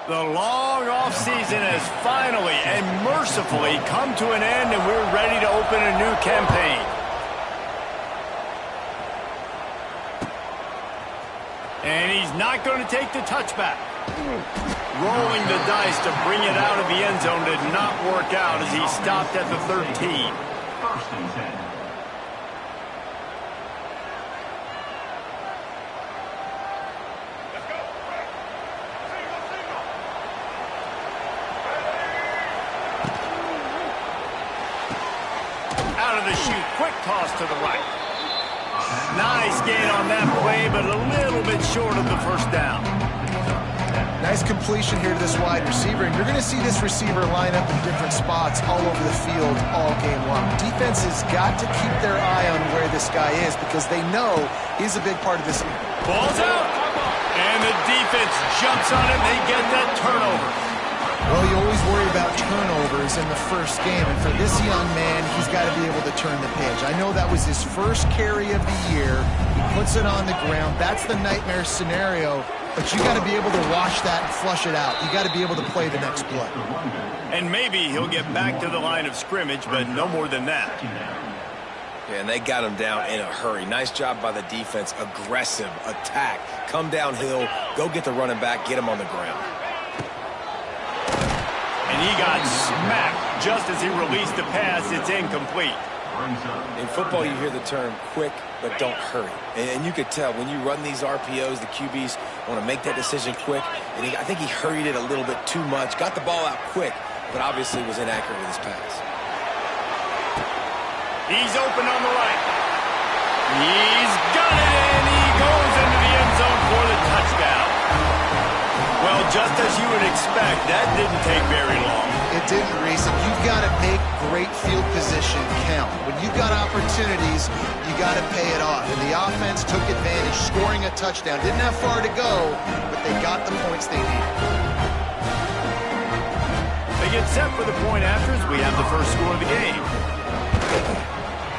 The long off-season has finally and mercifully come to an end, and we're ready to open a new campaign. And he's not going to take the touchback. Rolling the dice to bring it out of the end zone did not work out as he stopped at the 13. First and 10. Out of the chute, quick toss to the right. Nice gain on that play, but a little bit short of the first down. Nice completion here to this wide receiver, and you're going to see this receiver line up in different spots all over the field all game long. Defense has got to keep their eye on where this guy is because they know he's a big part of this. Ball's out, and the defense jumps on him. They get that turnover. Well, you always worry about turnovers in the first game, and for this young man, he's got to be able to turn the page. I know that was his first carry of the year. He puts it on the ground. That's the nightmare scenario, but you got to be able to wash that and flush it out. You got to be able to play the next play. And maybe he'll get back to the line of scrimmage, but no more than that. Yeah, and they got him down in a hurry. Nice job by the defense. Aggressive attack. Come downhill. Go get the running back. Get him on the ground. And he got smacked just as he released the pass. It's incomplete. In football, you hear the term quick, but don't hurry. And you could tell when you run these RPOs, the QBs want to make that decision quick. And I think he hurried it a little bit too much. Got the ball out quick, but obviously was inaccurate with his pass. He's open on the right. He's got it, and he goes into the end zone for the touchdown. Well, just as you would expect, that didn't take very long. It didn't, Reese. You've got to make great field position count. When you've got opportunities, you got to pay it off. And the offense took advantage, scoring a touchdown. Didn't have far to go, but they got the points they needed. They get set for the point afters. We have the first score of the game.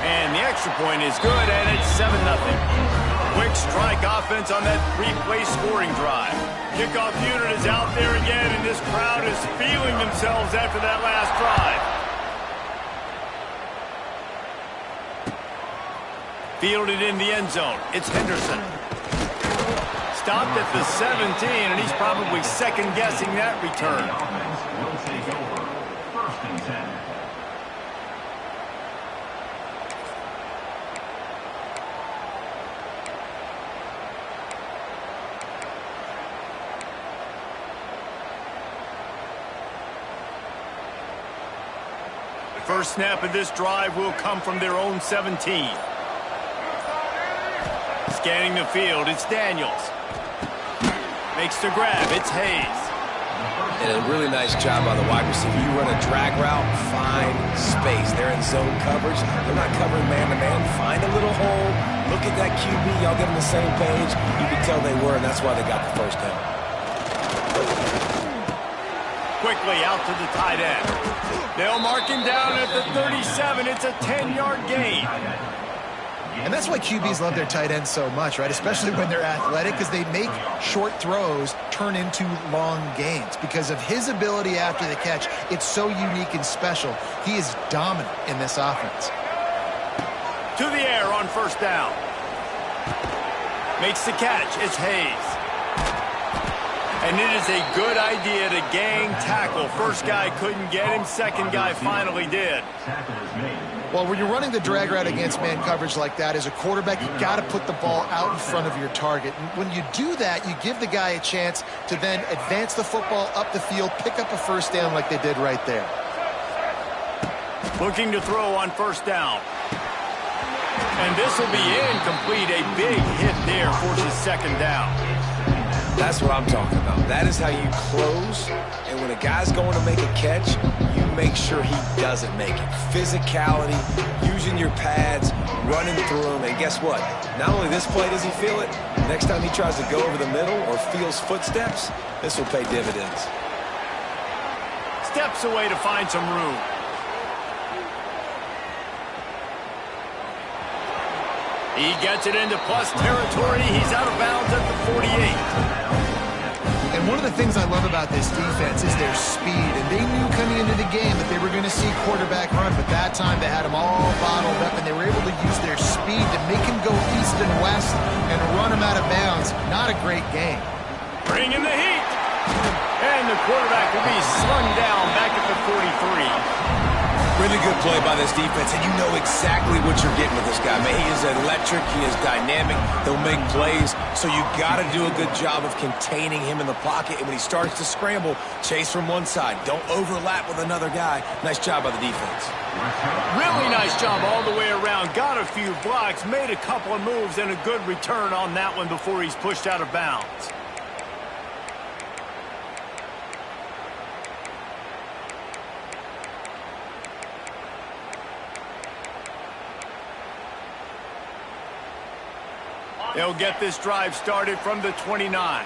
And the extra point is good, and it's 7-0. Quick strike offense on that three-play scoring drive. Kickoff unit is out there again, and this crowd is feeling themselves after that last drive. Fielded in the end zone. It's Henderson. Stopped at the 17, and he's probably second-guessing that return. Will take over. First and 10. First snap of this drive will come from their own 17. Scanning the field, it's Daniels. Makes the grab, it's Hayes. And a really nice job by the wide receiver. You run a drag route, find space. They're in zone coverage. They're not covering man-to-man. Find a little hole. Look at that QB. Y'all get on the same page. You can tell they were, and that's why they got the first down. Quickly out to the tight end. They'll mark him down at the 37. It's a 10-yard gain. And that's why QBs love their tight ends so much, right? Especially when they're athletic, because they make short throws turn into long gains. Because of his ability after the catch, it's so unique and special. He is dominant in this offense. To the air on first down. Makes the catch. It's Hayes. And it is a good idea to gang tackle. First guy couldn't get him. Second guy finally did. Well, when you're running the drag route against man coverage like that, as a quarterback, you got to put the ball out in front of your target. And when you do that, you give the guy a chance to then advance the football up the field, pick up a first down like they did right there. Looking to throw on first down. And this will be incomplete. A big hit there forces second down. That's what I'm talking about. That is how you close. And when a guy's going to make a catch, you make sure he doesn't make it. Physicality, using your pads, running through them. And guess what? Not only this play does he feel it, next time he tries to go over the middle or feels footsteps, this will pay dividends. Steps away to find some room. He gets it into plus territory. He's out of bounds at the 48. And one of the things I love about this defense is their speed, and they knew coming into the game that they were going to see quarterback run, but that time they had him all bottled up, and they were able to use their speed to make him go east and west and run him out of bounds. Not a great game. Bringing the heat. And the quarterback will be slung down back at the 43. Really good play by this defense, and you know exactly what you're getting with this guy. Man, he is electric. He is dynamic. He'll make plays, so you got to do a good job of containing him in the pocket. And when he starts to scramble, chase from one side. Don't overlap with another guy. Nice job by the defense. Really nice job all the way around. Got a few blocks, made a couple of moves, and a good return on that one before he's pushed out of bounds. They'll get this drive started from the 29.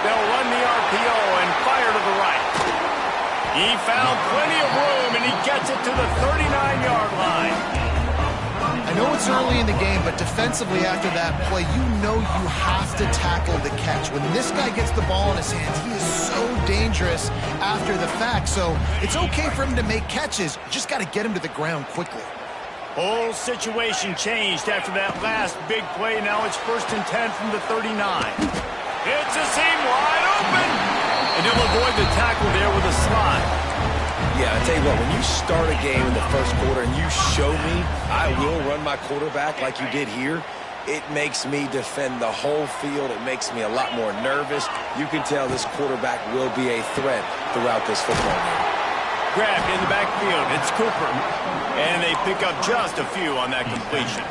They'll run the RPO and fire to the right. He found plenty of room, and he gets it to the 39-yard line. I know it's early in the game, but defensively after that play, you know you have to tackle the catch. When this guy gets the ball in his hands, he is so dangerous after the fact. So it's okay for him to make catches. You just got to get him to the ground quickly. Whole situation changed after that last big play. Now it's 1st and 10 from the 39. It's a seam wide open. And he'll avoid the tackle there with a slide. Yeah, I tell you what, when you start a game in the first quarter and you show me I will run my quarterback like you did here, it makes me defend the whole field. It makes me a lot more nervous. You can tell this quarterback will be a threat throughout this football game. Grabbed in the backfield. It's Cooper. And they pick up just a few on that completion.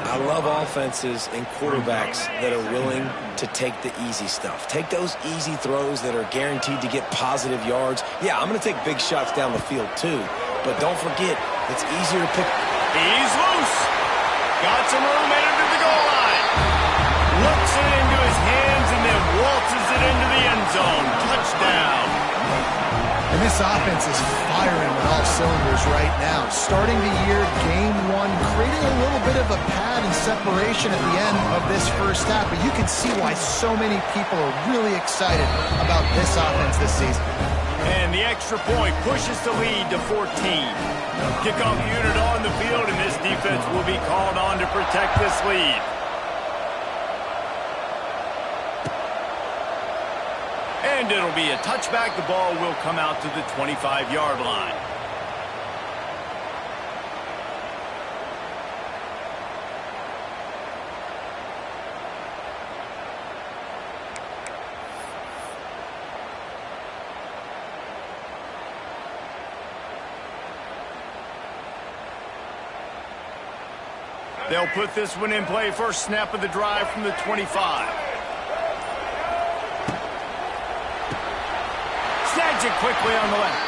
I love offenses and quarterbacks that are willing to take the easy stuff. Take those easy throws that are guaranteed to get positive yards. Yeah, I'm going to take big shots down the field too. But don't forget, it's easier to pick. He's loose. Got some room headed to the goal line. Looks it into his hands and then waltzes it into the end zone. Touchdown. And this offense is firing with all cylinders right now. Starting the year, game one, creating a little bit of a pad and separation at the end of this first half. But you can see why so many people are really excited about this offense this season. And the extra point pushes the lead to 14. Kickoff unit on the field, and this defense will be called on to protect this lead. And it'll be a touchback. The ball will come out to the 25-yard line. They'll put this one in play. First snap of the drive from the 25. Snags it quickly on the left.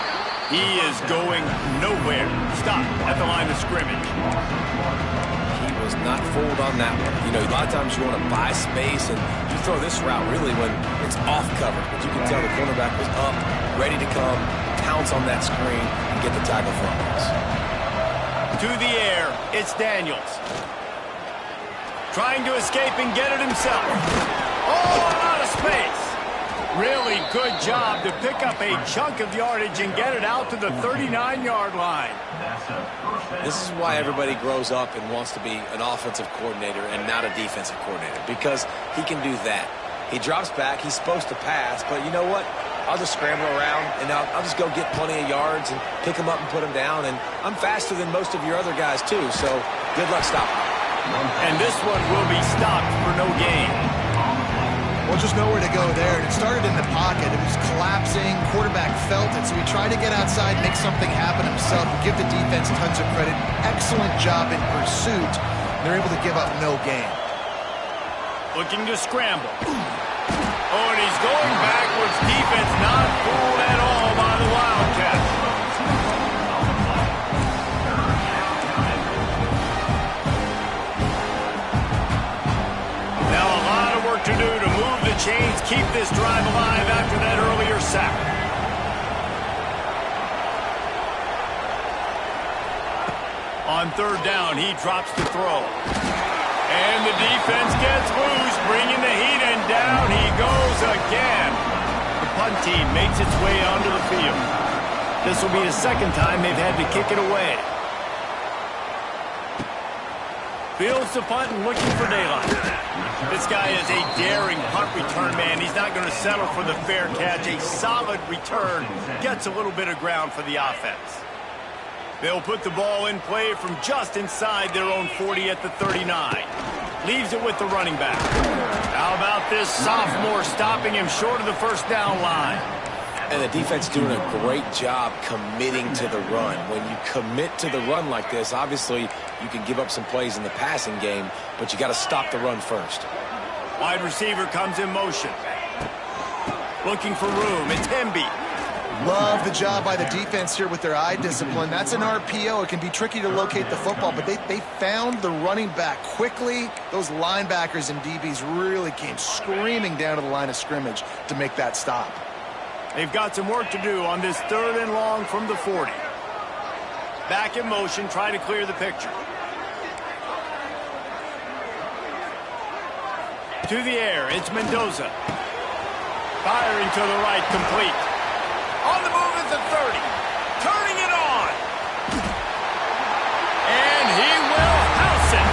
He is going nowhere. Stop at the line of scrimmage. He was not fooled on that one. You know, a lot of times you want to buy space, and you throw this route really when it's off cover. But you can tell the cornerback was up, ready to come, pounce on that screen, and get the tackle from us. To the air, it's Daniels. Trying to escape and get it himself. Oh, out of space. Really good job to pick up a chunk of yardage and get it out to the 39-yard line. This is why everybody grows up and wants to be an offensive coordinator and not a defensive coordinator, because he can do that. He drops back. He's supposed to pass, but you know what? I'll just scramble around, and I'll just go get plenty of yards and pick him up and put him down. And I'm faster than most of your other guys, too, so good luck stopping him. And this one will be stopped for no gain. Well, just nowhere to go there. And it started in the pocket. It was collapsing. Quarterback felt it, so he tried to get outside, make something happen himself, and give the defense tons of credit. Excellent job in pursuit. They're able to give up no gain. Looking to scramble. Oh, and he's going backwards. Defense not fooled at all by the Wildcats. Now a lot of work to do to move the chains, keep this drive alive after that earlier sack. On third down, he drops the throw. And the defense gets loose, bringing the heat, and down he goes again. The punt team makes its way onto the field. This will be the second time they've had to kick it away. Fields the punt and looking for daylight. This guy is a daring punt return man. He's not going to settle for the fair catch. A solid return gets a little bit of ground for the offense. They'll put the ball in play from just inside their own 40 at the 39. Leaves it with the running back. How about this sophomore stopping him short of the first down line? And the defense doing a great job committing to the run. When you commit to the run like this, obviously you can give up some plays in the passing game, but you got to stop the run first. Wide receiver comes in motion. Looking for room. It's Hemby. Love the job by the defense here with their eye discipline. That's an RPO. It can be tricky to locate the football, but they found the running back quickly. Those linebackers and DBs really came screaming down to the line of scrimmage to make that stop. They've got some work to do on this third and long from the 40. Back in motion, try to clear the picture. To the air, it's Mendoza. Firing to the right, complete. On the move at the 30. Turning it on. And he will house it.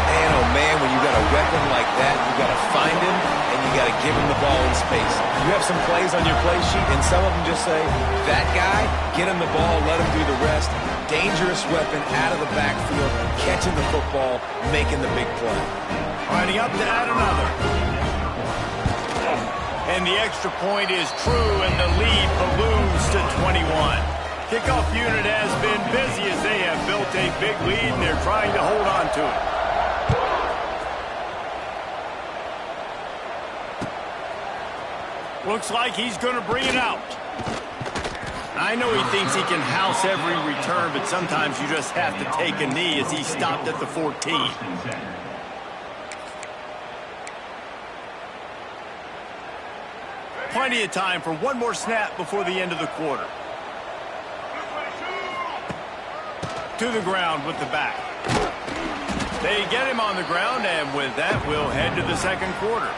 Man, oh man, when you got a weapon like that, you got to find him and you got to give him the ball in space. You have some plays on your play sheet, and some of them just say, that guy, get him the ball, let him do the rest. Dangerous weapon out of the backfield, catching the football, making the big play. Lining up to add another. And the extra point is true, and the lead balloons to 21. Kickoff unit has been busy as they have built a big lead, and they're trying to hold on to it. Looks like he's going to bring it out. I know he thinks he can house every return, but sometimes you just have to take a knee as he stopped at the 14. Plenty of time for one more snap before the end of the quarter. To the ground with the back. They get him on the ground, and with that, we'll head to the second quarter.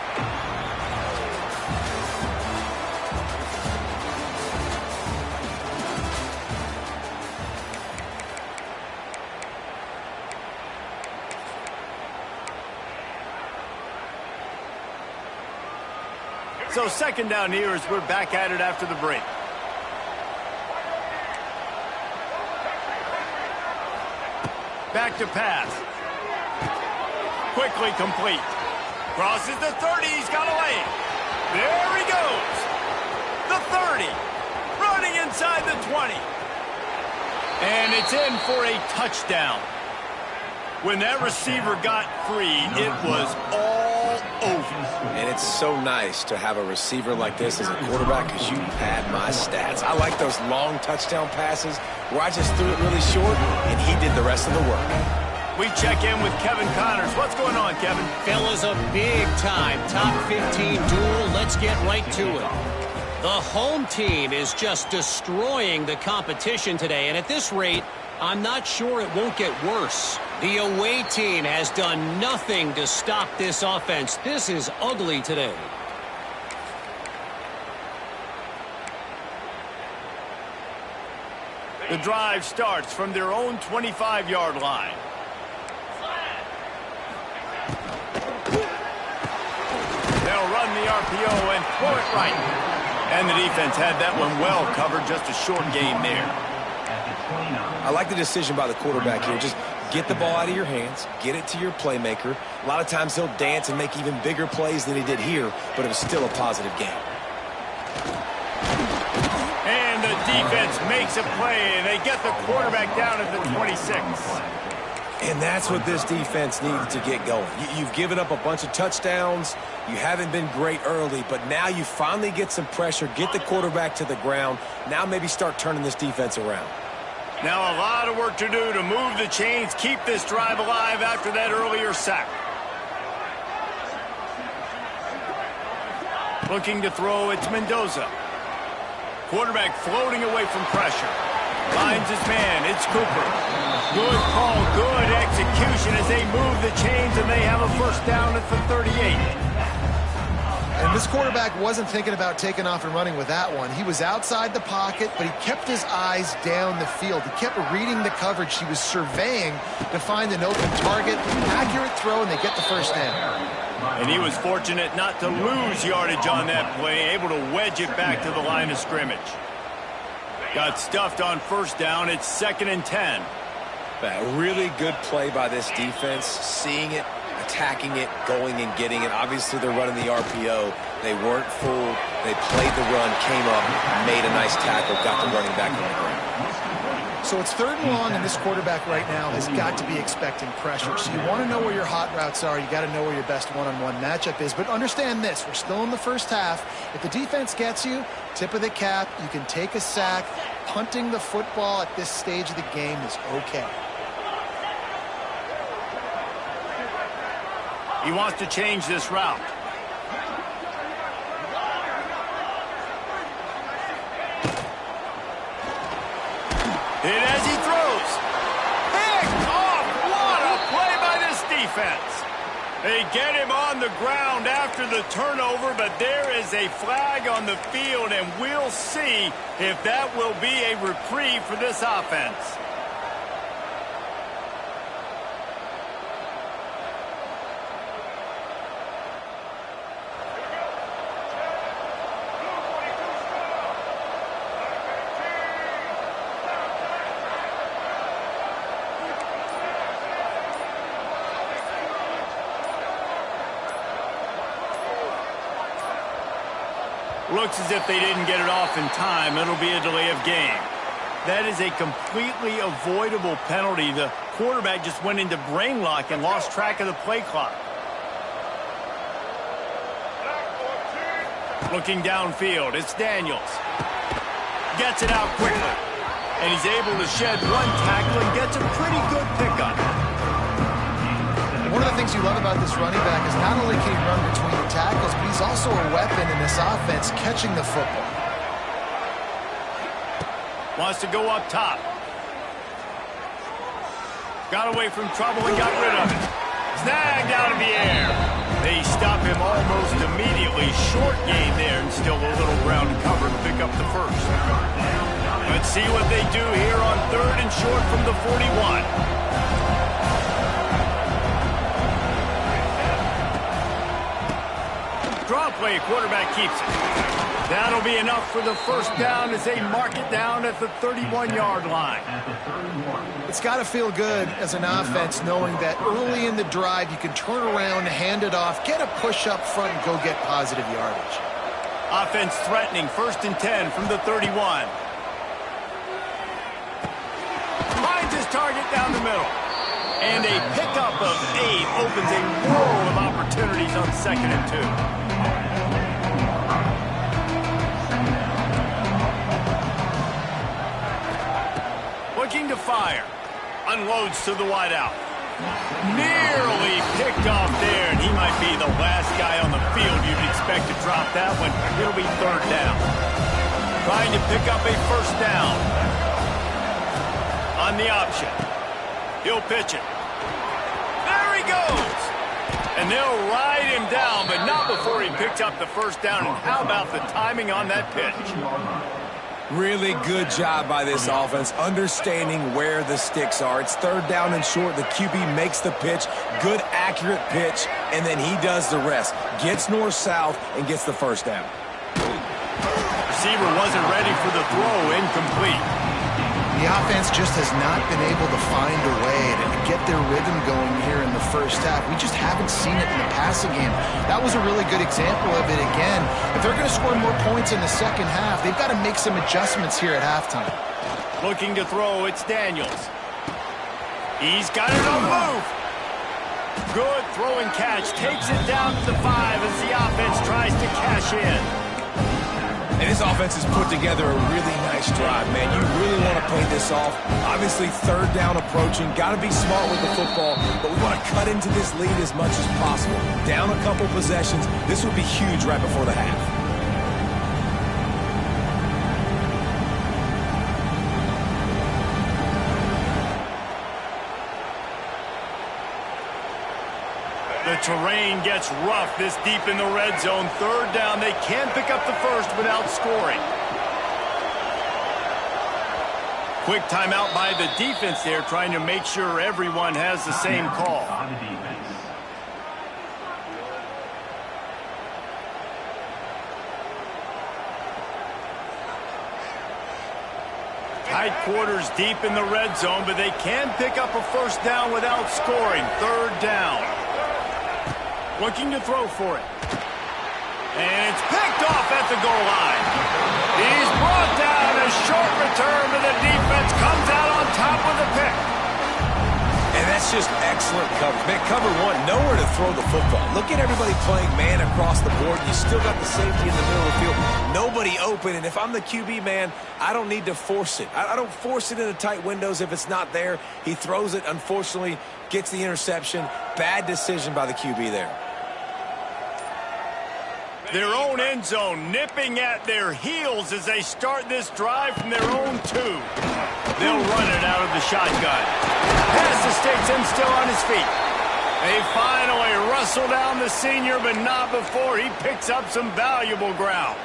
So second down here as we're back at it after the break. Back to pass. Quickly complete. Crosses the 30. He's got a lane. There he goes. The 30. Running inside the 20. And it's in for a touchdown. When that receiver got free, it was all over. And it's so nice to have a receiver like this as a quarterback because you pad my stats. I like those long touchdown passes where I just threw it really short and he did the rest of the work. We check in with Kevin Connors. What's going on, Kevin? Fellas, a big-time top 15 duel. Let's get right to it. The home team is just destroying the competition today, and at this rate, I'm not sure it won't get worse. The away team has done nothing to stop this offense. This is ugly today. The drive starts from their own 25-yard line. They'll run the RPO and throw it right. And the defense had that one well covered. Just a short game there. I like the decision by the quarterback here. Just get the ball out of your hands, get it to your playmaker. A lot of times he'll dance and make even bigger plays than he did here, but it was still a positive game. And the defense makes a play, and they get the quarterback down at the 26. And that's what this defense needs to get going. You've given up a bunch of touchdowns. You haven't been great early, but now you finally get some pressure, get the quarterback to the ground. Now maybe start turning this defense around. Now a lot of work to do to move the chains, keep this drive alive after that earlier sack. Looking to throw, it's Mendoza. Quarterback floating away from pressure. Finds his man, it's Cooper. Good call, good execution as they move the chains and they have a first down at the 38. And this quarterback wasn't thinking about taking off and running with that one. He was outside the pocket, but he kept his eyes down the field. He kept reading the coverage. He was surveying to find an open target. Accurate throw, and they get the first down. And he was fortunate not to lose yardage on that play, able to wedge it back to the line of scrimmage. Got stuffed on first down. It's 2nd and 10. A really good play by this defense, seeing it, attacking it, going and getting it. Obviously, they're running the RPO. They weren't fooled. They played the run, came up, made a nice tackle, got the running back on the ground. So it's 3rd and long, and this quarterback right now has got to be expecting pressure. So you want to know where your hot routes are. You got to know where your best one-on-one matchup is. But understand this, we're still in the first half. If the defense gets you, tip of the cap, you can take a sack. Punting the football at this stage of the game is okay. He wants to change this route. Hit as he throws. Picked off. What a play by this defense. They get him on the ground after the turnover, but there is a flag on the field, and we'll see if that will be a reprieve for this offense. Looks as if they didn't get it off in time. It'll be a delay of game. That is a completely avoidable penalty. The quarterback just went into brain lock and lost track of the play clock. Looking downfield, it's Daniels. Gets it out quickly. And he's able to shed one tackle and gets a pretty good pickup. One of the things you love about this running back is not only can he run between the tackles, but he's also a weapon in this offense catching the football. Wants to go up top. Got away from trouble and got rid of it. Snagged out of the air. They stop him almost immediately. Short gain there and still a little ground cover to pick up the first. Let's see what they do here on 3rd and short from the 41. Draw play, quarterback keeps it. That'll be enough for the first down as they mark it down at the 31-yard line. It's got to feel good as an offense knowing that early in the drive you can turn around, hand it off, get a push up front, and go get positive yardage. Offense threatening, 1st and 10 from the 31. Finds his target down the middle. And a pickup of 8 opens a world of opportunities on 2nd and 2. Looking to fire. Unloads to the wideout. Nearly picked off there, and he might be the last guy on the field you'd expect to drop that one. It'll be 3rd down. Trying to pick up a first down. On the option. He'll pitch it. There he goes. And they'll ride him down, but not before he picks up the first down. And how about the timing on that pitch? Really good job by this offense, understanding where the sticks are. It's 3rd down and short. The QB makes the pitch, good, accurate pitch, and then he does the rest. Gets north-south and gets the first down. Receiver wasn't ready for the throw, incomplete. The offense just has not been able to find a way to get their rhythm going here in the first half. We just haven't seen it in the passing game. That was a really good example of it again. If they're going to score more points in the second half, they've got to make some adjustments here at halftime. Looking to throw, it's Daniels. He's got it on the move. Good throw and catch. Takes it down to the 5 as the offense tries to cash in. And this offense has put together a really nice drive, man. You really want to pay this off. Obviously, 3rd down approaching. Got to be smart with the football, but we want to cut into this lead as much as possible. Down a couple possessions. This would be huge right before the half. terrain gets rough this deep in the red zone. Third down, they can't pick up the first without scoring. Quick timeout by the defense there, trying to make sure everyone has the same call. By the defense. Tight quarters deep in the red zone, but they can pick up a first down without scoring. Third down. Looking to throw for it. And it's picked off at the goal line. He's brought down. A short return to the defense. Comes out on top with a pick. And that's just excellent coverage. Man, cover one, nowhere to throw the football. Look at everybody playing man across the board. You still got the safety in the middle of the field. Nobody open. And if I'm the QB, man, I don't need to force it. I don't force it into tight windows if it's not there. He throws it, unfortunately, gets the interception. Bad decision by the QB there. Their own end zone nipping at their heels as they start this drive from their own 2. They'll run it out of the shotgun. Pass escapes him still on his feet. They finally rustle down the senior, but not before he picks up some valuable ground.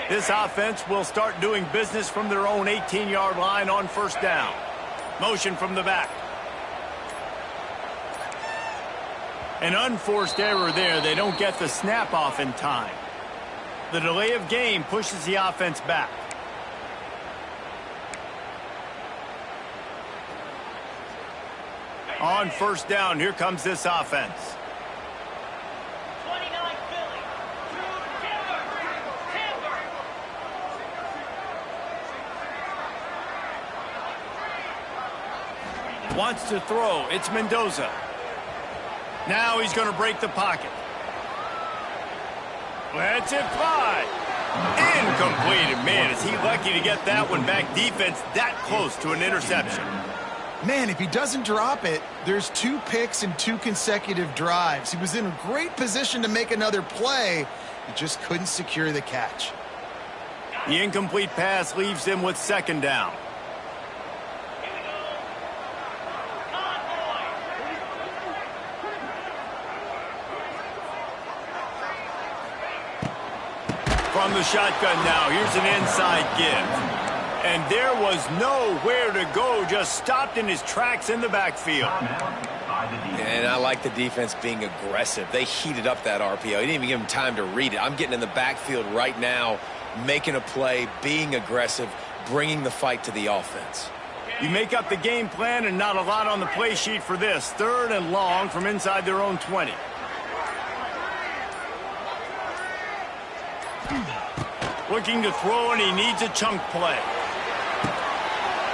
This offense will start doing business from their own 18-yard line on first down. Motion from the back. An unforced error there. They don't get the snap off in time. The delay of game pushes the offense back. On first down, here comes this offense. Wants to throw. It's Mendoza. Now he's going to break the pocket. Lets it fly. Incomplete. And man, is he lucky to get that one back. Defense that close to an interception. Man, if he doesn't drop it, there's 2 picks and 2 consecutive drives. He was in a great position to make another play. He just couldn't secure the catch. The incomplete pass leaves him with second down. From the shotgun now, here's an inside give. And there was nowhere to go, just stopped in his tracks in the backfield. And I like the defense being aggressive. They heated up that RPO. He didn't even give him time to read it. I'm getting in the backfield right now, making a play, being aggressive, bringing the fight to the offense. You make up the game plan and not a lot on the play sheet for this. Third and long from inside their own 20. Looking to throw, and he needs a chunk play.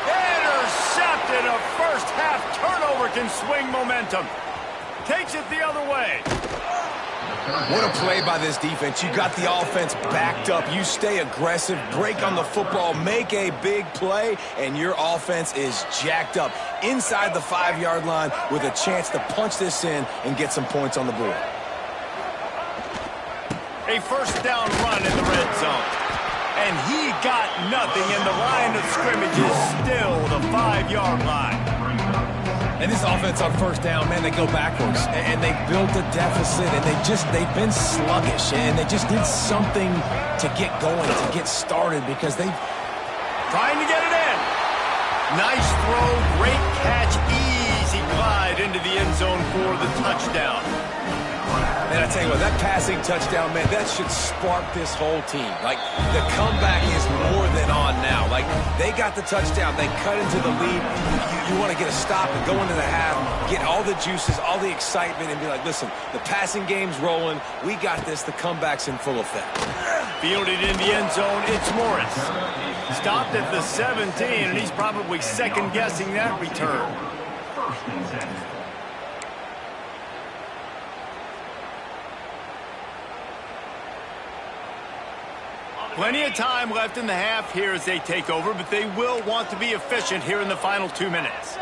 Intercepted. A first half turnover can swing momentum. Takes it the other way. What a play by this defense. You got the offense backed up. You stay aggressive, break on the football, make a big play, and your offense is jacked up inside the 5-yard line with a chance to punch this in and get some points on the board. A first down run in the red zone. And he got nothing, and the line of scrimmage is still the 5-yard line. And this offense on first down, man, they go backwards. And they built a deficit, and they've been sluggish. And they just did something to get going, to get started, because they... Trying to get it in. Nice throw, great catch, easy glide into the end zone for the touchdown. And I tell you what, that passing touchdown, man, that should spark this whole team. Like, the comeback is more than on now. Like, they got the touchdown. They cut into the lead. You want to get a stop and go into the half, get all the juices, all the excitement, and be like, listen, the passing game's rolling. We got this. The comeback's in full effect. Fielded in the end zone, it's Morris. Stopped at the 17, and he's probably second-guessing that return. First and 10. Plenty of time left in the half here as they take over, but they will want to be efficient here in the final 2 minutes.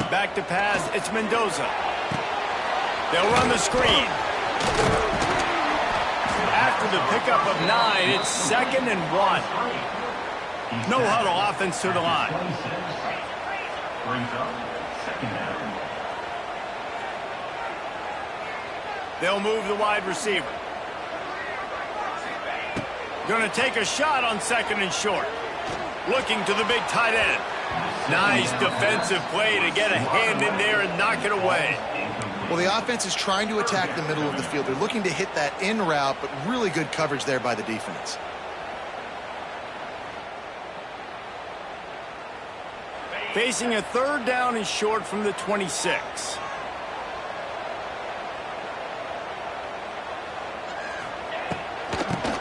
Back to pass, it's Mendoza. They'll run the screen. After the pickup of 9, it's 2nd and 1. No huddle offense to the line. Brings up second down. They'll move the wide receiver. Going to take a shot on 2nd and short. Looking to the big tight end. Nice defensive play to get a hand in there and knock it away. Well, the offense is trying to attack the middle of the field. They're looking to hit that in route, but really good coverage there by the defense. Facing a 3rd down and short from the 26.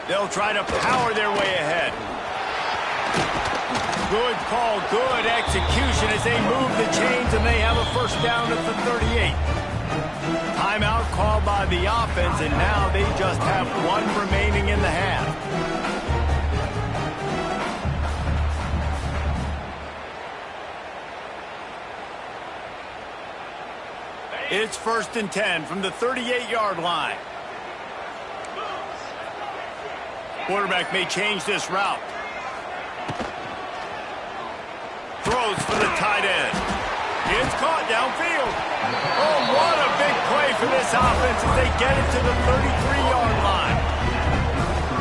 They'll try to power their way ahead. Good call, good execution as they move the chains, and they have a 1st down at the 38. Timeout called by the offense, and now they just have 1 remaining in the half. It's 1st and 10 from the 38-yard line. Quarterback may change this route. Throws for the tight end. It's caught downfield. Oh, what a big play for this offense as they get it to the 33-yard line.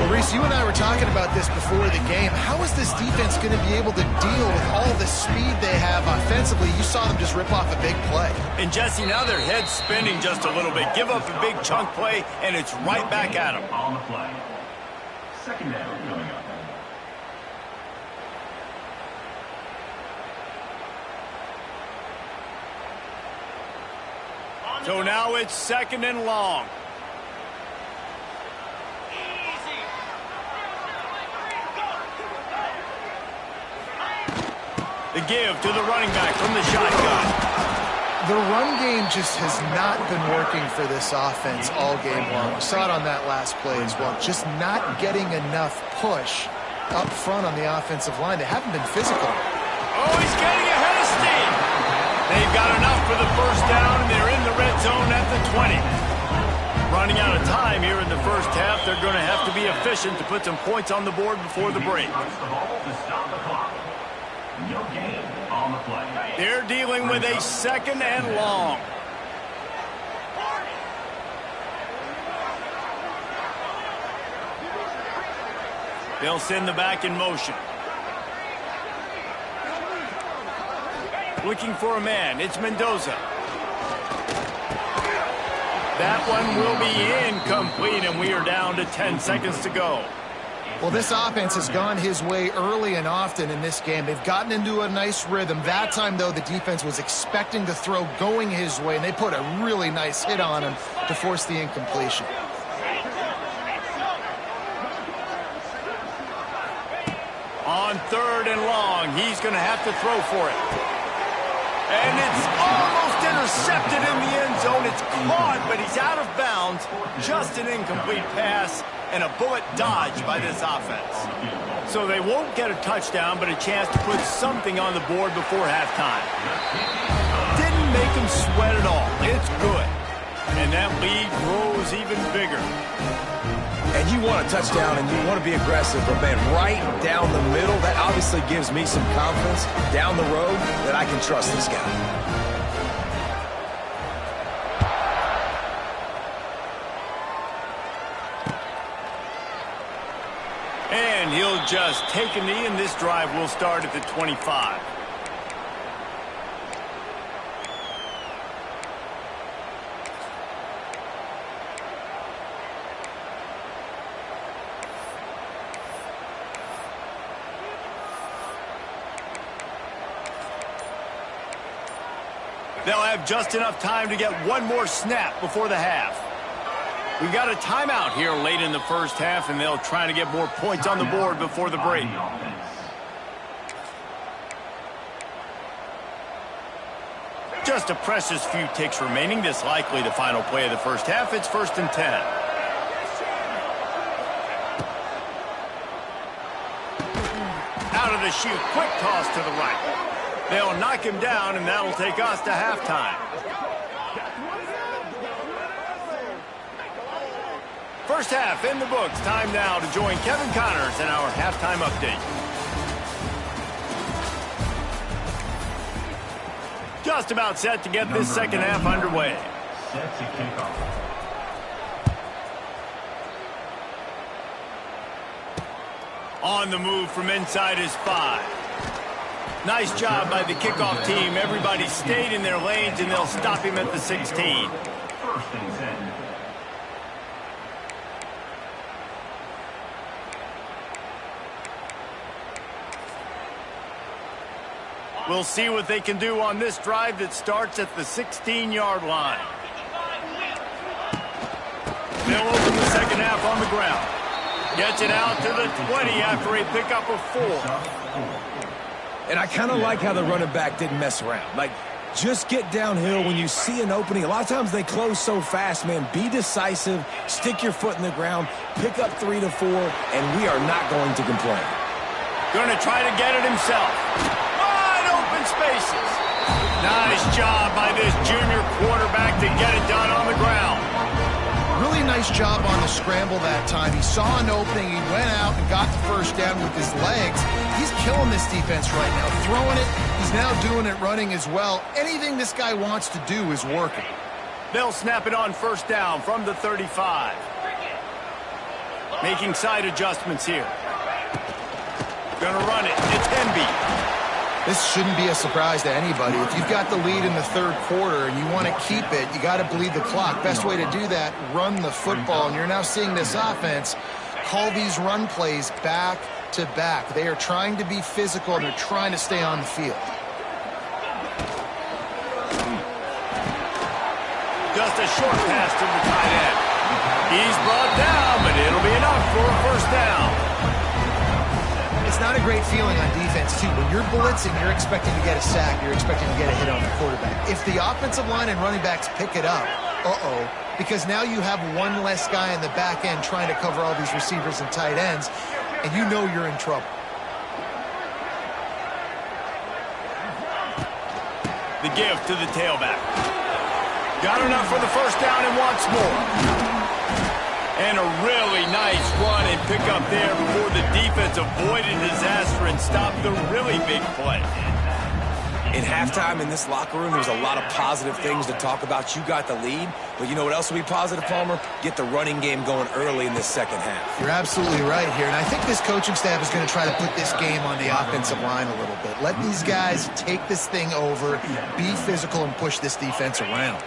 Well, Reese, you and I were talking about this before the game. How is this defense going to be able to deal with all the speed they have offensively? You saw them just rip off a big play. And Jesse, now their head's spinning just a little bit. Give up a big chunk play, and it's right back at them. On the play. Second down coming up. So now it's 2nd and long. The give to the running back from the shotgun. The run game just has not been working for this offense all game long. We saw it on that last play as well. Just not getting enough push up front on the offensive line. They haven't been physical. Oh, he's getting ahead of steam. They've got enough for the 1st down, and they're in the red zone at the 20. Running out of time here in the 1st half. They're going to have to be efficient to put some points on the board before the break. Runs the ball to stop the clock. No gain on the play. They're dealing with a 2nd and long. They'll send the back in motion. Looking for a man. It's Mendoza. That one will be incomplete, and we are down to 10 seconds to go. Well, this offense has gone his way early and often in this game. They've gotten into a nice rhythm. That time, though, the defense was expecting the throw going his way, and they put a really nice hit on him to force the incompletion. On 3rd and long, he's going to have to throw for it. And it's almost intercepted in the end zone. It's caught, but he's out of bounds. Just an incomplete pass and a bullet dodged by this offense. So they won't get a touchdown, but a chance to put something on the board before halftime. Didn't make him sweat at all. It's good. And that lead grows even bigger. And you want a touchdown and you want to be aggressive, but man, right down the middle, that obviously gives me some confidence down the road that I can trust this guy. And he'll just take a knee, and this drive will start at the 25. They'll have just enough time to get one more snap before the half. We got a timeout here late in the 1st half, and they'll try to get more points on the board before the break. Just a precious few ticks remaining. This likely the final play of the 1st half. It's 1st and 10. Out of the chute, quick toss to the right. They'll knock him down, and that'll take us to halftime. First half in the books. Time now to join Kevin Connors in our halftime update. Just about set to get this second half underway. Set to kick off. On the move from inside his 5. Nice job by the kickoff team. Everybody stayed in their lanes, and they'll stop him at the 16. First and 10. We'll see what they can do on this drive that starts at the 16-yard line. They'll open the second half on the ground. Gets it out to the 20 after a pickup of 4. And I kind of like how the running back didn't mess around. Like, just get downhill when you see an opening. A lot of times they close so fast, man. Be decisive, stick your foot in the ground, pick up 3 to 4, and we are not going to complain. Going to try to get it himself. Wide open spaces. Nice job by this junior quarterback to get it done on the ground. Really nice job on the scramble that time. He saw an opening, he went out and got the first down with his legs. He's killing this defense right now, throwing it. He's now doing it running as well. Anything this guy wants to do is working. They'll snap it on first down from the 35. Making side adjustments here. Gonna run it. It's Hemby. This shouldn't be a surprise to anybody. If you've got the lead in the third quarter and you want to keep it, you got to bleed the clock. Best way to do that, run the football. And you're now seeing this offense call these run plays back to back. They are trying to be physical, and they're trying to stay on the field. Just a short pass to the tight end. He's brought down, but it'll be enough for a first down. It's not a great feeling on defense, too. When you're blitzing, you're expecting to get a sack. You're expecting to get a hit on the quarterback. If the offensive line and running backs pick it up, because now you have one less guy in the back end trying to cover all these receivers and tight ends, and you know you're in trouble. The give to the tailback. Got enough for the first down and wants more. And a really nice run and pickup there before the defense avoided disaster and stopped the really big play. In halftime in this locker room, there's a lot of positive things to talk about. You got the lead, but you know what else will be positive, Palmer? Get the running game going early in this second half. You're absolutely right here, and I think this coaching staff is going to try to put this game on the offensive line a little bit. Let these guys take this thing over, be physical, and push this defense around.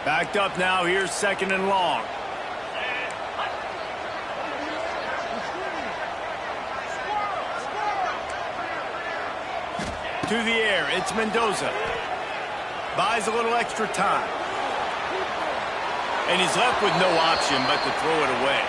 Backed up now. Here's second and long. To the air, it's Mendoza. Buys a little extra time. And he's left with no option but to throw it away.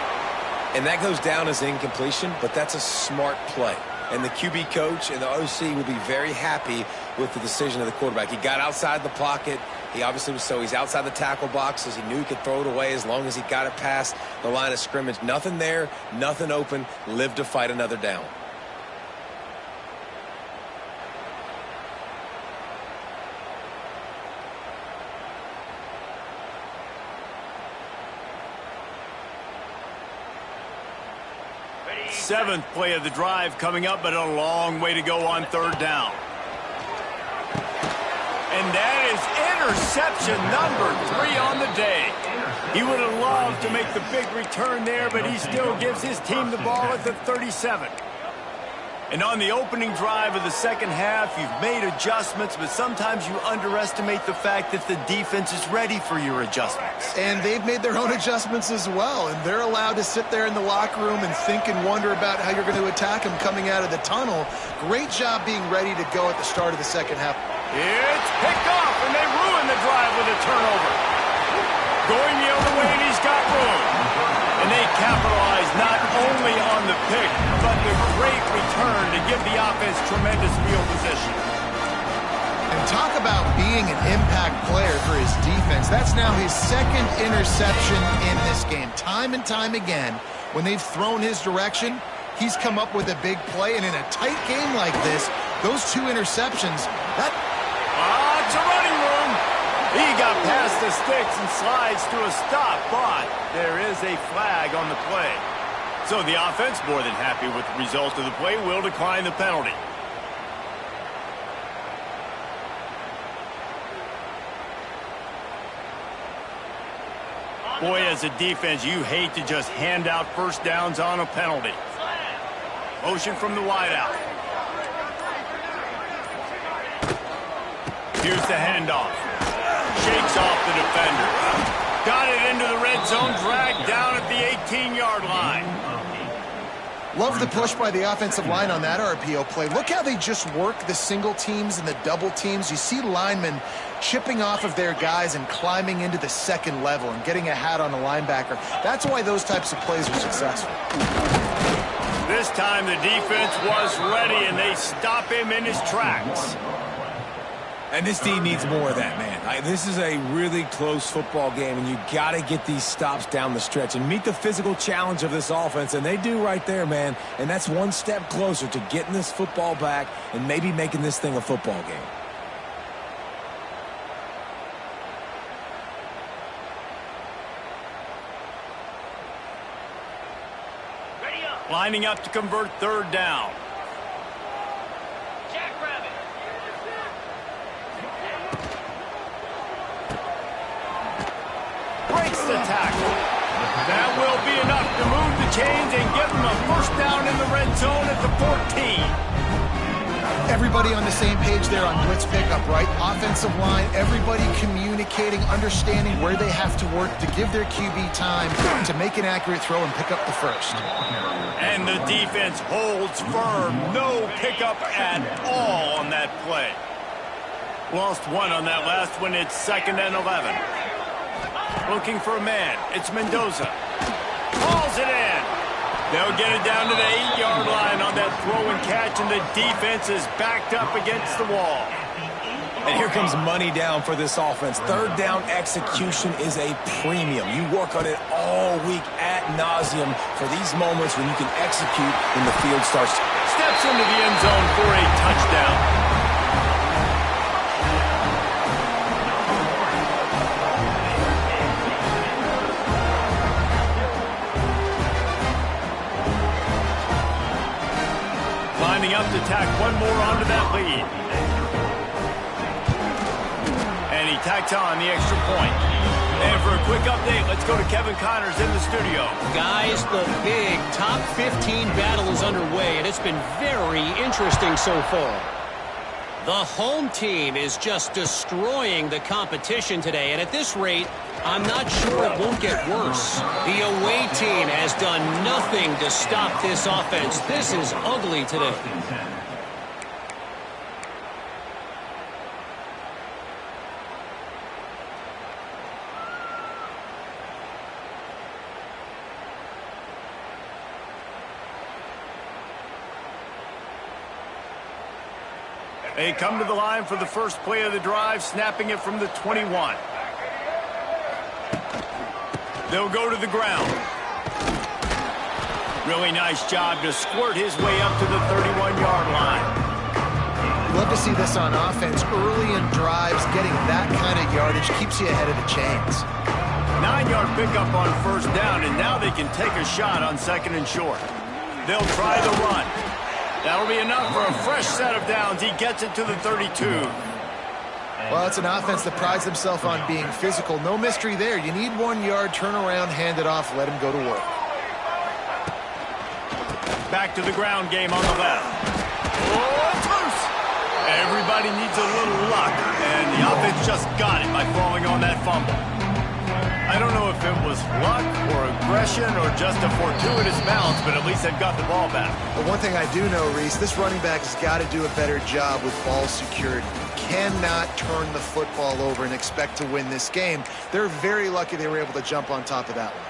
And that goes down as incompletion, but that's a smart play. And the QB coach and the OC will be very happy with the decision of the quarterback. He got outside the pocket. He obviously was he's outside the tackle boxes. He knew he could throw it away as long as he got it past the line of scrimmage. Nothing there, nothing open. Live to fight another down. Seventh play of the drive coming up, but a long way to go on third down. And that is interception number 3 on the day. He would have loved to make the big return there, but he still gives his team the ball at the 37. And on the opening drive of the second half, you've made adjustments, but sometimes you underestimate the fact that the defense is ready for your adjustments. And they've made their own adjustments as well, and they're allowed to sit there in the locker room and think and wonder about how you're going to attack them coming out of the tunnel. Great job being ready to go at the start of the second half. It's picked off, and they ruin the drive with a turnover. Going the other way, and he's got room. And they capitalize not only on the pick, but the great return to give the offense tremendous field position. And talk about being an impact player for his defense. That's now his second interception in this game. Time and time again, when they've thrown his direction, he's come up with a big play. And in a tight game like this, those 2 interceptions, It's a running room. He got past the sticks and slides to a stop, but there is a flag on the play. So the offense, more than happy with the result of the play, will decline the penalty. Boy, as a defense, you hate to just hand out first downs on a penalty. Motion from the wideout. Here's the handoff. Shakes off the defender. Got it into the red zone, dragged down at the 18-yard line. Love the push by the offensive line on that RPO play. Look how they just work the single teams and the double teams. You see linemen chipping off of their guys and climbing into the second level and getting a hat on a linebacker. That's why those types of plays are successful. This time the defense was ready, and they stop him in his tracks. And this D needs more of that, man. This is a really close football game, and you got to get these stops down the stretch and meet the physical challenge of this offense, and they do right there, man. And that's one step closer to getting this football back and maybe making this thing a football game. Lining up to convert third down. Breaks the tackle. That will be enough to move the chains and give them a first down in the red zone at the 14. Everybody on the same page there on blitz pickup, right? Offensive line, everybody communicating, understanding where they have to work to give their QB time to make an accurate throw and pick up the first. And the defense holds firm. No pickup at all on that play. Lost one on that last one. It's 2nd and 11. Looking for a man. It's Mendoza. Hauls it in. They'll get it down to the 8-yard line on that throw and catch, and the defense is backed up against the wall. And here comes money down for this offense. Third down execution is a premium. You work on it all week ad nauseum for these moments when you can execute when the field starts. Steps into the end zone for a touchdown. Lining up to tack one more onto that lead. And he tacks on the extra point. And for a quick update, let's go to Kevin Connors in the studio. Guys, the big top 15 battle is underway, and it's been very interesting so far. The home team is just destroying the competition today, and at this rate, I'm not sure it won't get worse. The away team has done nothing to stop this offense. This is ugly today. They come to the line for the first play of the drive, snapping it from the 21. They'll go to the ground. Really nice job to squirt his way up to the 31-yard line. Love to see this on offense. Early in drives, getting that kind of yardage keeps you ahead of the chains. 9-yard pickup on first down, and now they can take a shot on 2nd and short. They'll try the run. That'll be enough for a fresh set of downs. He gets it to the 32. Well, it's an offense that prides themselves on being physical. No mystery there. You need 1 yard, turn around, hand it off, let him go to work. Back to the ground game on the left. Oh, it's loose. Everybody needs a little luck, and the offense just got it by falling on that fumble. I don't know if it was luck or aggression or just a fortuitous bounce, but at least they've got the ball back. But one thing I do know, Reese, this running back has got to do a better job with ball security. Cannot turn the football over and expect to win this game. They're very lucky they were able to jump on top of that one.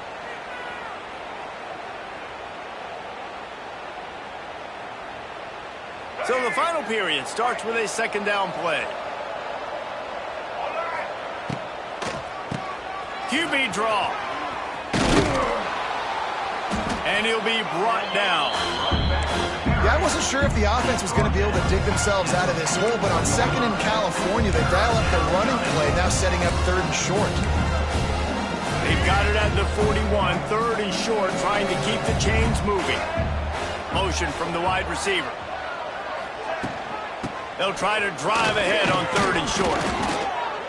So the final period starts with a 2nd down play. QB draw. And he'll be brought down. Yeah, I wasn't sure if the offense was going to be able to dig themselves out of this hole, but on 2nd in California, California. They dial up the running play, now setting up 3rd and short. They've got it at the 41, 3rd and short, trying to keep the chains moving. Motion from the wide receiver. They'll try to drive ahead on 3rd and short.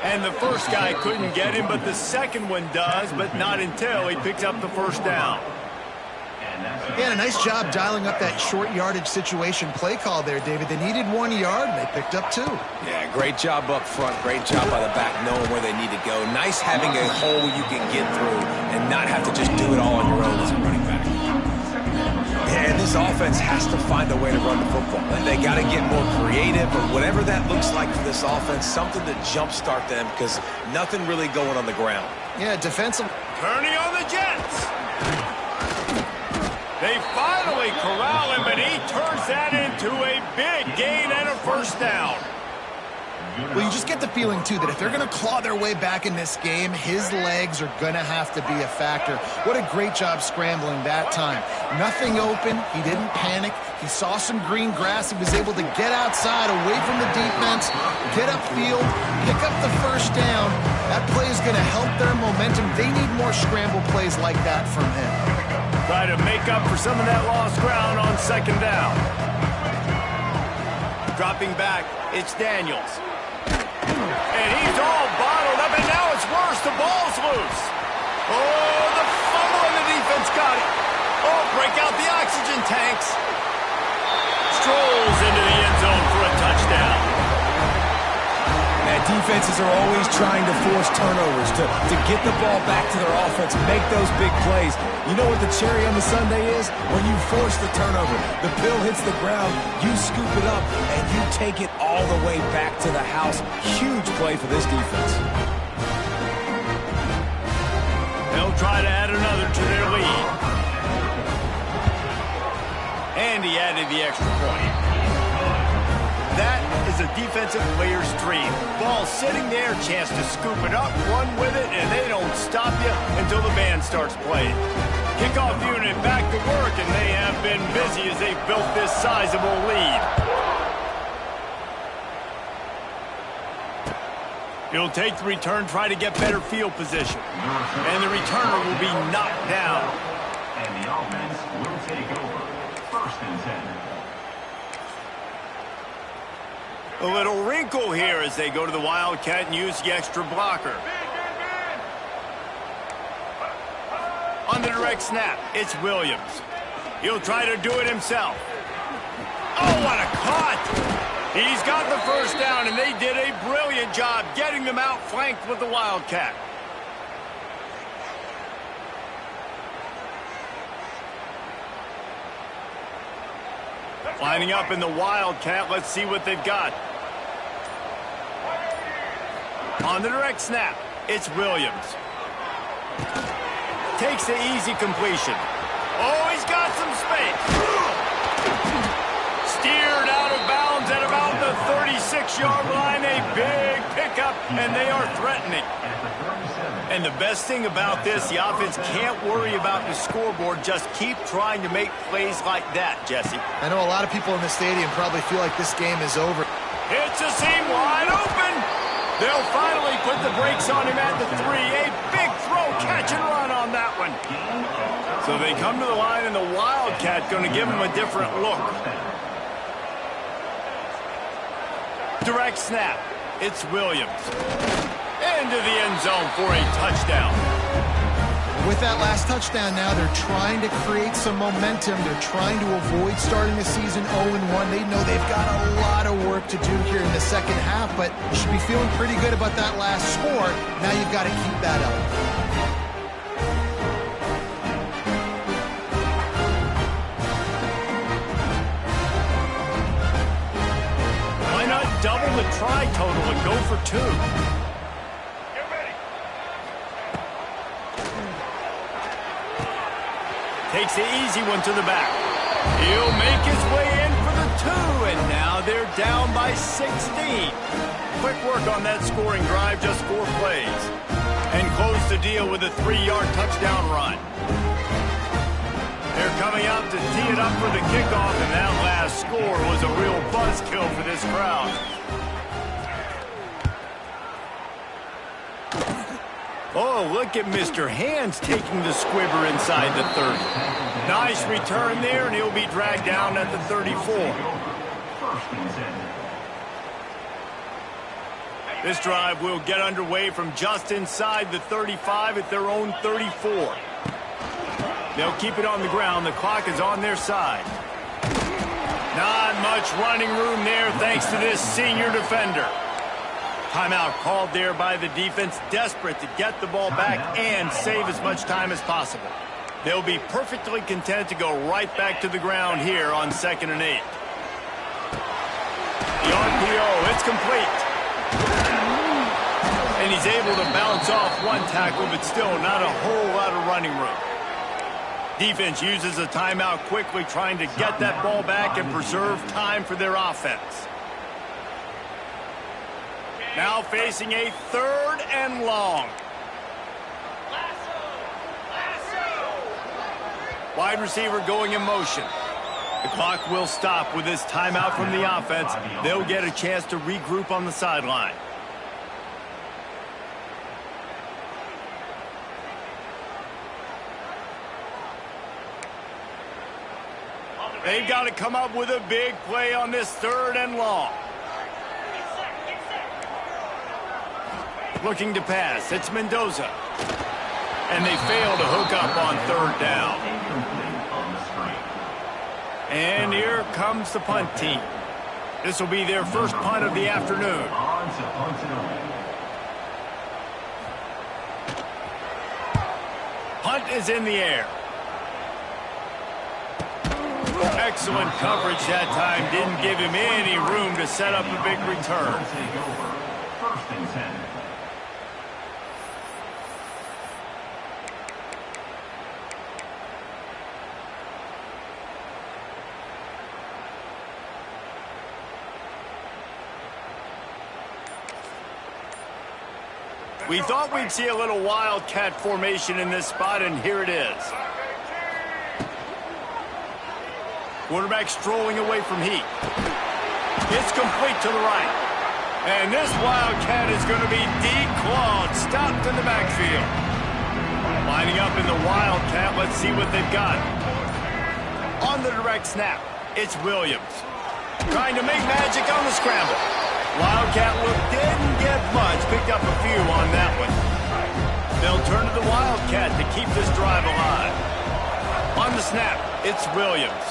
And the first guy couldn't get him, but the second one does, but not until he picks up the first down. Yeah, a nice job dialing up that short yardage situation play call there, David. They needed 1 yard, and they picked up 2. Yeah, great job up front. Great job by the back knowing where they need to go. Nice having a hole you can get through and not have to just do it all on your own as a running back. Yeah, and this offense has to find a way to run the football. They got to get more creative, or whatever that looks like for this offense, something to jumpstart them because nothing really going on the ground. Yeah, defensive. Turning on the Jets. They finally corral him, and he turns that into a big gain and a first down. Well, you just get the feeling, too, that if they're going to claw their way back in this game, his legs are going to have to be a factor. What a great job scrambling that time. Nothing open. He didn't panic. He saw some green grass. He was able to get outside, away from the defense, get upfield, pick up the first down. That play is going to help their momentum. They need more scramble plays like that from him. Try to make up for some of that lost ground on 2nd down. Dropping back, it's Daniels. And he's all bottled up, and now it's worse. The ball's loose. Oh, the fumble, and the defense got it. Oh, break out the oxygen tanks. Strolls into the end zone for a touchdown. Now, defenses are always trying to force turnovers to get the ball back to their offense, make those big plays. You know what the cherry on the sundae is? When you force the turnover, the pill hits the ground, you scoop it up, and you take it all the way back to the house. Huge play for this defense. They'll try to add another to their lead. And he added the extra point. That is a defensive player's dream. Ball sitting there, chance to scoop it up, run with it, and they don't stop you until the band starts playing. Kickoff unit back to work, and they have been busy as they've built this sizable lead. He'll take the return, try to get better field position. And the returner will be knocked down. And the offense will take over. 1st and 10. A little wrinkle here as they go to the Wildcat and use the extra blocker. On the direct snap, it's Williams. He'll try to do it himself. Oh, what a cut! He's got the first down, and they did a brilliant job getting them outflanked with the Wildcat. Lining up in the Wildcat, let's see what they've got. On the direct snap, it's Williams. Takes the easy completion. Oh, he's got some space. Steered out of bounds at about the 36-yard line. A big pickup, and they are threatening. And the best thing about this, the offense can't worry about the scoreboard. Just keep trying to make plays like that, Jesse. I know a lot of people in the stadium probably feel like this game is over. It's a seam wide open. They'll finally put the brakes on him at the 3. A big throw, catch and run on that one. So they come to the line, and the Wildcat going to give him a different look. Direct snap. It's Williams. Into the end zone for a touchdown. With that last touchdown now, they're trying to create some momentum. They're trying to avoid starting the season 0-1. They know they've got a lot of work to do here in the second half, but you should be feeling pretty good about that last score. Now you've got to keep that up. Why not double the try total and go for 2? Takes the easy one to the back. He'll make his way in for the 2, and now they're down by 16. Quick work on that scoring drive, just 4 plays. And close the deal with a 3-yard touchdown run. They're coming out to tee it up for the kickoff, and that last score was a real buzzkill for this crowd. Oh, look at Mr. Hands taking the squibber inside the 30. Nice return there, and he'll be dragged down at the 34. This drive will get underway from just inside the 35 at their own 34. They'll keep it on the ground. The clock is on their side. Not much running room there thanks to this senior defender. Timeout called there by the defense, desperate to get the ball back and save as much time as possible. They'll be perfectly content to go right back to the ground here on 2nd and 8. The RPO, it's complete. And he's able to bounce off one tackle, but still not a whole lot of running room. Defense uses a timeout quickly, trying to get that ball back and preserve time for their offense. Now facing a 3rd and long. Wide receiver going in motion. The clock will stop with this timeout from the offense. They'll get a chance to regroup on the sideline. They've got to come up with a big play on this 3rd and long. Looking to pass. It's Mendoza. And they fail to hook up on 3rd down. And here comes the punt team. This will be their first punt of the afternoon. Punt is in the air. Excellent coverage that time. Didn't give him any room to set up a big return. 1st and 10. We thought we'd see a little wildcat formation in this spot, and here it is. Quarterback strolling away from heat. It's complete to the right. And this wildcat is going to be declawed, stopped in the backfield. Lining up in the wildcat, let's see what they've got. On the direct snap, it's Williams. Trying to make magic on the scramble. Wildcat look didn't get much, picked up a few on that one. They'll turn to the Wildcat to keep this drive alive. On the snap, it's Williams.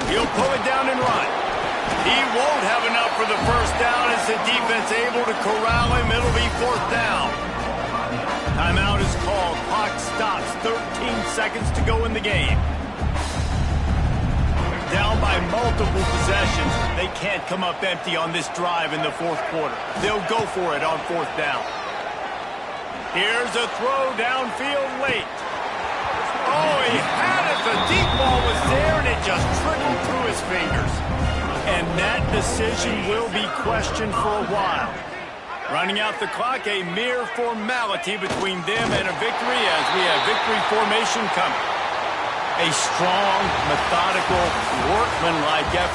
He'll pull it down and run. He won't have enough for the first down as the defense able to corral him. It'll be 4th down. Timeout is called. Clock stops. 13 seconds to go in the game. Down by multiple possessions. They can't come up empty on this drive in the 4th quarter. They'll go for it on 4th down. Here's a throw downfield late. Oh, he had it. The deep ball was there, and it just trickled through his fingers. And that decision will be questioned for a while. Running out the clock, a mere formality between them and a victory as we have victory formation coming. A strong, methodical, workmanlike effort.